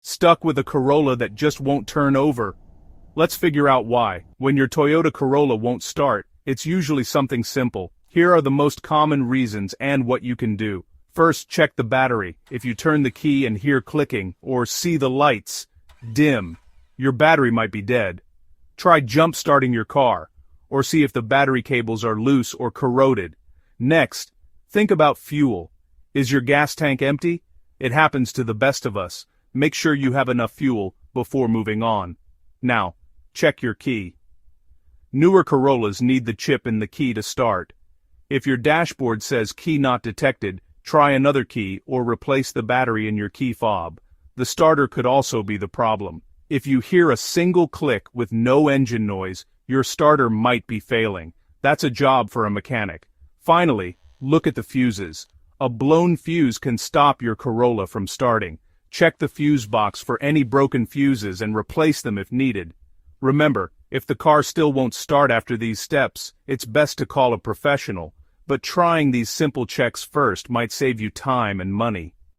Stuck with a Corolla that just won't turn over? Let's figure out why. When your Toyota Corolla won't start, it's usually something simple. Here are the most common reasons and what you can do. First, check the battery. If you turn the key and hear clicking, or see the lights dim, your battery might be dead. Try jump-starting your car, or see if the battery cables are loose or corroded. Next, think about fuel. Is your gas tank empty? It happens to the best of us. Make sure you have enough fuel before moving on. Now, check your key. Newer Corollas need the chip in the key to start. If your dashboard says key not detected, try another key or replace the battery in your key fob. The starter could also be the problem. If you hear a single click with no engine noise, your starter might be failing. That's a job for a mechanic. Finally, look at the fuses. A blown fuse can stop your Corolla from starting. Check the fuse box for any broken fuses and replace them if needed. Remember, if the car still won't start after these steps, it's best to call a professional, but trying these simple checks first might save you time and money.